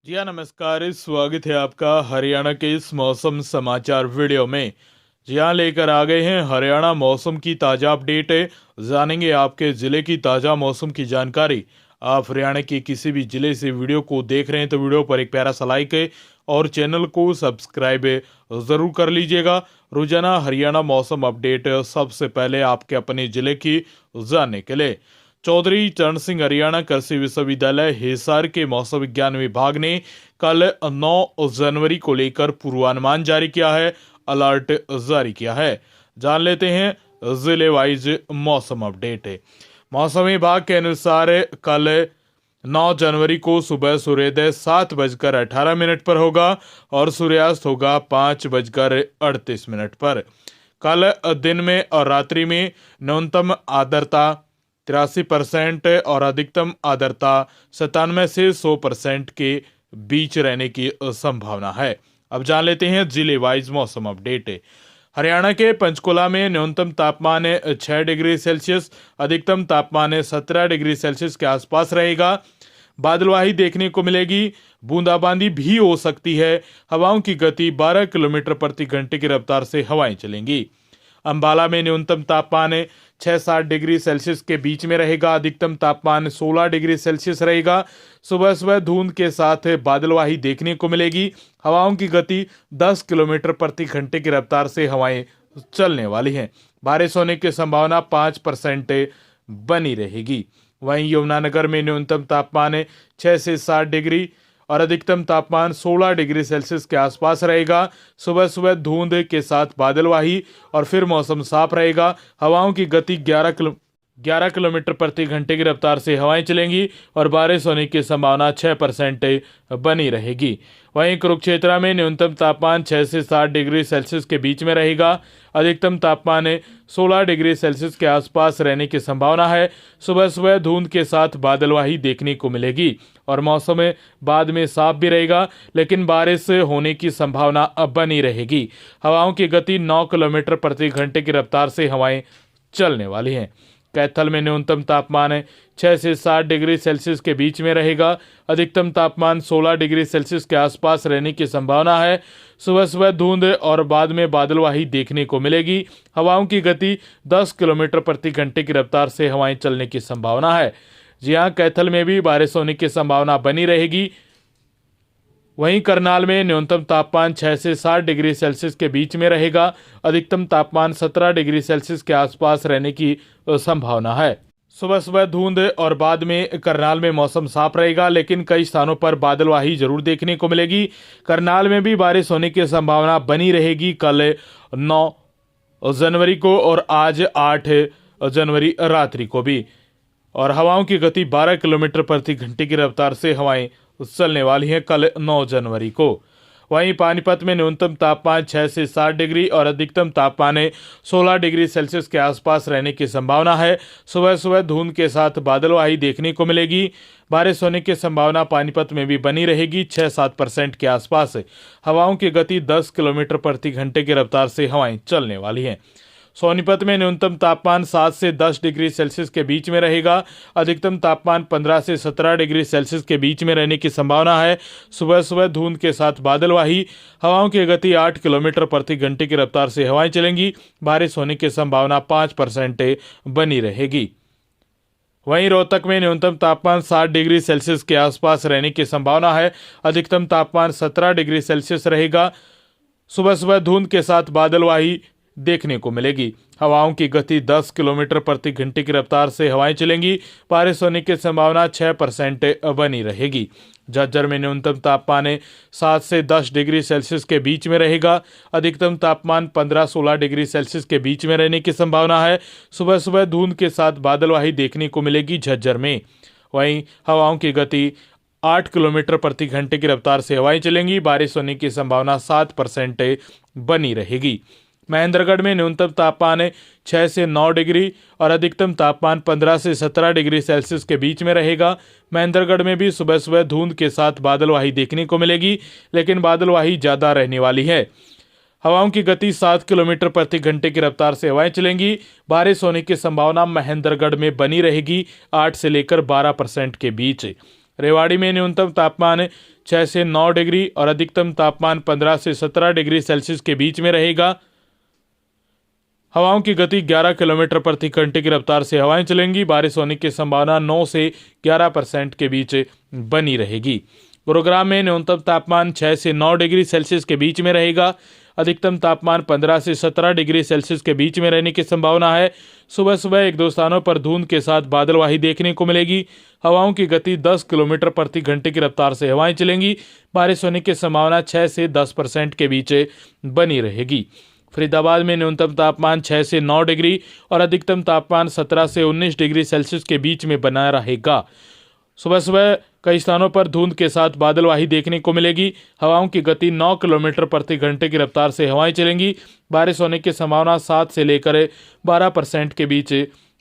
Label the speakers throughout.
Speaker 1: जी हाँ, नमस्कार। स्वागत है आपका हरियाणा के इस मौसम समाचार वीडियो में। जी हाँ, लेकर आ गए हैं हरियाणा मौसम की ताज़ा अपडेट है। जानेंगे आपके ज़िले की ताज़ा मौसम की जानकारी। आप हरियाणा के किसी भी ज़िले से वीडियो को देख रहे हैं तो वीडियो पर एक प्यारा सा लाइक है और चैनल को सब्सक्राइब ज़रूर कर लीजिएगा। रोजाना हरियाणा मौसम अपडेट सबसे पहले आपके अपने ज़िले की जानने के लिए। चौधरी चरण सिंह हरियाणा कृषि विश्वविद्यालय हिसार के मौसम विज्ञान विभाग ने कल 9 जनवरी को लेकर पूर्वानुमान जारी किया है, अलर्ट जारी किया है। जान लेते हैं जिले वाइज मौसम अपडेट। मौसम विभाग के अनुसार कल 9 जनवरी को सुबह सूर्योदय 7:18 पर होगा और सूर्यास्त होगा 5:38 पर। कल दिन में और रात्रि में न्यूनतम आर्द्रता 83% और अधिकतम आर्द्रता 97 से 100% के बीच रहने की संभावना है। अब जान लेते हैं जिले वाइज मौसम अपडेट। हरियाणा के पंचकुला में न्यूनतम तापमान 6 डिग्री सेल्सियस, अधिकतम तापमान 17 डिग्री सेल्सियस के आसपास रहेगा। बादलवाही देखने को मिलेगी, बूंदाबांदी भी हो सकती है। हवाओं की गति 12 किलोमीटर प्रति घंटे की रफ्तार से हवाएं चलेंगी। अंबाला में न्यूनतम तापमान 6-7 डिग्री सेल्सियस के बीच में रहेगा, अधिकतम तापमान 16 डिग्री सेल्सियस रहेगा। सुबह सुबह धुंध के साथ बादलवाही देखने को मिलेगी। हवाओं की गति 10 किलोमीटर प्रति घंटे की रफ्तार से हवाएं चलने वाली हैं। बारिश होने की संभावना 5% बनी रहेगी। वहीं यमुनानगर में न्यूनतम तापमान 6 से 7 डिग्री और अधिकतम तापमान 16 डिग्री सेल्सियस के आसपास रहेगा। सुबह सुबह धुंध के साथ बादलवाही और फिर मौसम साफ रहेगा। हवाओं की गति 11 किलोमीटर प्रति घंटे की रफ्तार से हवाएं चलेंगी और बारिश होने की संभावना 6% बनी रहेगी। वहीं कुरुक्षेत्र में न्यूनतम तापमान 6 से 7 डिग्री सेल्सियस के बीच में रहेगा, अधिकतम तापमान 16 डिग्री सेल्सियस के आसपास रहने की संभावना है। सुबह सुबह धुंध के साथ बादलवाही देखने को मिलेगी और मौसम बाद में साफ भी रहेगा, लेकिन बारिश होने की संभावना अब बनी रहेगी। हवाओं की गति 9 किलोमीटर प्रति घंटे की रफ्तार से हवाएं चलने वाली हैं। कैथल में न्यूनतम तापमान 6 से 7 डिग्री सेल्सियस के बीच में रहेगा, अधिकतम तापमान 16 डिग्री सेल्सियस के आसपास रहने की संभावना है। सुबह सुबह धुंध और बाद में बादलवाही देखने को मिलेगी। हवाओं की गति 10 किलोमीटर प्रति घंटे की रफ्तार से हवाएं चलने की संभावना है। जी हाँ, कैथल में भी बारिश होने की संभावना बनी रहेगी। वहीं करनाल में न्यूनतम तापमान 6 से 7 डिग्री सेल्सियस के बीच में रहेगा, अधिकतम तापमान 17 डिग्री सेल्सियस के आसपास रहने की संभावना है। सुबह सुबह धुंध और बाद में करनाल में मौसम साफ रहेगा, लेकिन कई स्थानों पर बादलवाही जरूर देखने को मिलेगी। करनाल में भी बारिश होने की संभावना बनी रहेगी कल 9 जनवरी को और आज 8 जनवरी रात्रि को भी। और हवाओं की गति 12 किलोमीटर प्रति घंटे की रफ्तार से हवाएं चलने वाली हैं कल 9 जनवरी को। वहीं पानीपत में न्यूनतम तापमान 6 से 7 डिग्री और अधिकतम तापमान 16 डिग्री सेल्सियस के आसपास रहने की संभावना है। सुबह सुबह धुंध के साथ बादलवाही देखने को मिलेगी। बारिश होने की संभावना पानीपत में भी बनी रहेगी 6-7% के आसपास। हवाओं की गति 10 किलोमीटर प्रति घंटे की रफ्तार से हवाएं चलने वाली हैं। सोनीपत में न्यूनतम तापमान 7 से 10 डिग्री सेल्सियस के बीच में रहेगा, अधिकतम तापमान 15 से 17 डिग्री सेल्सियस के बीच में रहने की संभावना है। सुबह सुबह धुंध के साथ बादलवाही, हवाओं की गति 8 किलोमीटर प्रति घंटे की रफ्तार से हवाएं चलेंगी। बारिश होने की संभावना 5% बनी रहेगी। वहीं रोहतक में न्यूनतम तापमान 7 डिग्री सेल्सियस के आसपास रहने की संभावना है, अधिकतम तापमान 17 डिग्री सेल्सियस रहेगा। सुबह सुबह धुंध के साथ बादलवाही देखने को मिलेगी। हवाओं की गति 10 किलोमीटर प्रति घंटे की रफ्तार से हवाएं चलेंगी। बारिश होने की संभावना 6% बनी रहेगी। झज्जर में न्यूनतम तापमान 7 से 10 डिग्री सेल्सियस के बीच में रहेगा, अधिकतम तापमान 15-16 डिग्री सेल्सियस के बीच में रहने की संभावना है। सुबह सुबह धुंध के साथ बादलवाही देखने को मिलेगी झज्जर में। वहीं हवाओं की गति 8 किलोमीटर प्रति घंटे की रफ्तार से हवाएं चलेंगी। बारिश होने की संभावना 7% बनी रहेगी। महेंद्रगढ़ में न्यूनतम तापमान 6 से 9 डिग्री और अधिकतम तापमान 15 से 17 डिग्री सेल्सियस के बीच में रहेगा। महेंद्रगढ़ में भी सुबह सुबह धुंध के साथ बादलवाही देखने को मिलेगी, लेकिन बादलवाही ज़्यादा रहने वाली है। हवाओं की गति 7 किलोमीटर प्रति घंटे की रफ्तार से हवाएं चलेंगी। बारिश होने की संभावना महेंद्रगढ़ में बनी रहेगी 8 से लेकर 12% के बीच। रेवाड़ी में न्यूनतम तापमान 6 से 9 डिग्री और अधिकतम तापमान 15 से 17 डिग्री सेल्सियस के बीच में रहेगा। हवाओं की गति 11 किलोमीटर प्रति घंटे की रफ्तार से हवाएं चलेंगी। बारिश होने की संभावना 9 से 11% के बीच बनी रहेगी। गुरुग्राम में न्यूनतम तापमान 6 से 9 डिग्री सेल्सियस के बीच में रहेगा। अधिकतम तापमान 15 से 17 डिग्री सेल्सियस के बीच में रहने की संभावना है। सुबह सुबह एक दो स्थानों पर धुंध के साथ बादलवाही देखने को मिलेगी। हवाओं की गति 10 किलोमीटर प्रति घंटे की रफ्तार से हवाएं चलेंगी। बारिश होने की संभावना 6 से 10% के बीच बनी रहेगी। फरीदाबाद में न्यूनतम तापमान 6 से 9 डिग्री और अधिकतम तापमान 17 से 19 डिग्री सेल्सियस के बीच में बना रहेगा। सुबह सुबह कई स्थानों पर धुंध के साथ बादलवाही देखने को मिलेगी। हवाओं की गति 9 किलोमीटर प्रति घंटे की रफ्तार से हवाएं चलेंगी। बारिश होने की संभावना 7 से लेकर 12% के बीच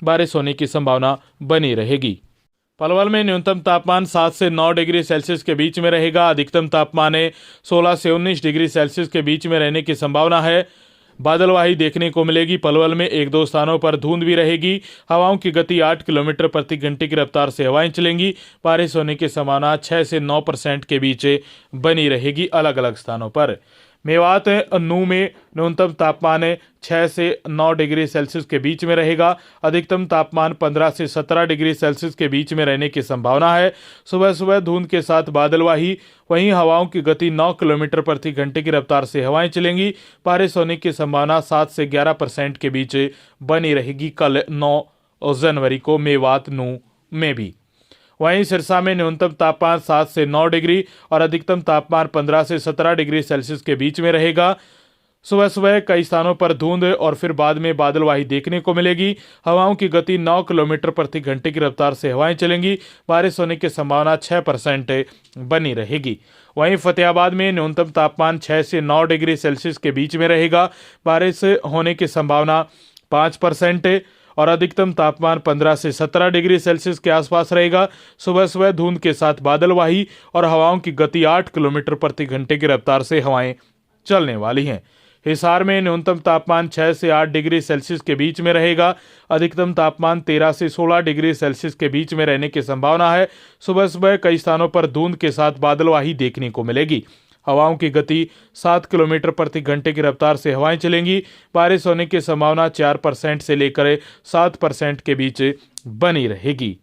Speaker 1: बारिश होने की संभावना बनी रहेगी। पलवल में न्यूनतम तापमान 7 से 9 डिग्री सेल्सियस के बीच में रहेगा। अधिकतम तापमान 16 से 19 डिग्री सेल्सियस के बीच में रहने की संभावना है। बादलवाही देखने को मिलेगी। पलवल में एक दो स्थानों पर धुंध भी रहेगी। हवाओं की गति 8 किलोमीटर प्रति घंटे की रफ्तार से हवाएं चलेंगी। बारिश होने की संभावना 6 से 9% के बीच बनी रहेगी अलग अलग स्थानों पर। मेवात नू में न्यूनतम तापमान 6 से 9 डिग्री सेल्सियस के बीच में रहेगा। अधिकतम तापमान 15 से 17 डिग्री सेल्सियस के बीच में रहने की संभावना है। सुबह सुबह धुंध के साथ बादलवाही, वहीं हवाओं की गति 9 किलोमीटर प्रति घंटे की रफ्तार से हवाएं चलेंगी। बारिश होने की संभावना 7 से 11% के बीच बनी रहेगी कल 9 जनवरी को मेवात नू में भी। वहीं सिरसा में न्यूनतम तापमान 7 से 9 डिग्री और अधिकतम तापमान 15 से 17 डिग्री सेल्सियस के बीच में रहेगा। सुबह सुबह कई स्थानों पर धुंध और फिर बाद में बादलवाही देखने को मिलेगी। हवाओं की गति 9 किलोमीटर प्रति घंटे की रफ्तार से हवाएं चलेंगी। बारिश होने की संभावना 6% बनी रहेगी। वहीं फतेहाबाद में न्यूनतम तापमान 6 से 9 डिग्री सेल्सियस के बीच में रहेगा। बारिश होने की संभावना 5% और अधिकतम तापमान 15 से 17 डिग्री सेल्सियस के आसपास रहेगा। सुबह सुबह धुंध के साथ बादलवाही और हवाओं की गति 8 किलोमीटर प्रति घंटे की रफ्तार से हवाएं चलने वाली हैं। हिसार में न्यूनतम तापमान 6 से 8 डिग्री सेल्सियस के बीच में रहेगा। अधिकतम तापमान 13 से 16 डिग्री सेल्सियस के बीच में रहने की संभावना है। सुबह सुबह कई स्थानों पर धुंध के साथ बादलवाही देखने को मिलेगी। हवाओं की गति 7 किलोमीटर प्रति घंटे की रफ्तार से हवाएं चलेंगी। बारिश होने की संभावना 4% से लेकर 7% के बीच बनी रहेगी।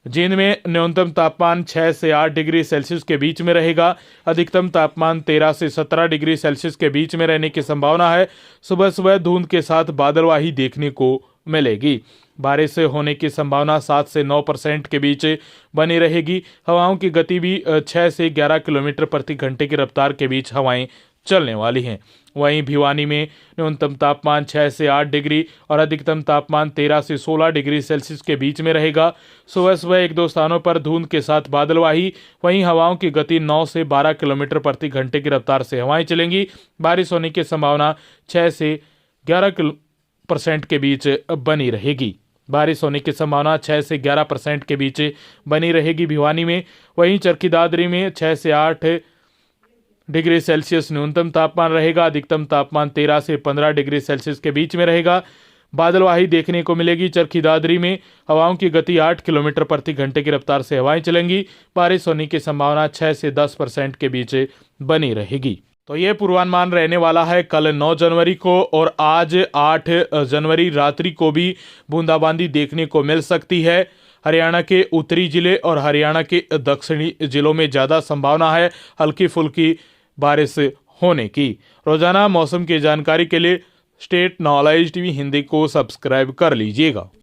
Speaker 1: जींद में न्यूनतम तापमान 6 से 8 डिग्री सेल्सियस के बीच में रहेगा। अधिकतम तापमान 13 से 17 डिग्री सेल्सियस के बीच में रहने की संभावना है। सुबह सुबह धुंध के साथ बादलवाही देखने को मिलेगी। बारिश होने की संभावना 7 से 9% के बीच बनी रहेगी। हवाओं की गति भी 6 से 11 किलोमीटर प्रति घंटे की रफ्तार के बीच हवाएं चलने वाली हैं। वहीं भिवानी में न्यूनतम तापमान 6 से 8 डिग्री और अधिकतम तापमान 13 से 16 डिग्री सेल्सियस के बीच में रहेगा। सुबह सुबह एक दो स्थानों पर धुंध के साथ बादलवाही, वहीं हवाओं की गति 9 से 12 किलोमीटर प्रति घंटे की रफ्तार से हवाएं चलेंगी। बारिश होने की संभावना 6 से 11% के बीच बनी रहेगी। बारिश होने की संभावना 6 से 11% के बीच बनी रहेगी भिवानी में। वहीं चरखी दादरी में 6 से 8 डिग्री सेल्सियस न्यूनतम तापमान रहेगा। अधिकतम तापमान 13 से 15 डिग्री सेल्सियस के बीच में रहेगा। बादलवाही देखने को मिलेगी। चरखी दादरी में हवाओं की गति 8 किलोमीटर प्रति घंटे की रफ्तार से हवाएं चलेंगी। बारिश होने की संभावना 6 से 10% के बीच बनी रहेगी। तो ये पूर्वानुमान रहने वाला है कल 9 जनवरी को, और आज 8 जनवरी रात्रि को भी बूंदाबांदी देखने को मिल सकती है। हरियाणा के उत्तरी जिले और हरियाणा के दक्षिणी जिलों में ज़्यादा संभावना है हल्की फुल्की बारिश होने की। रोजाना मौसम की जानकारी के लिए स्टेट नॉलेज टीवी हिंदी को सब्सक्राइब कर लीजिएगा।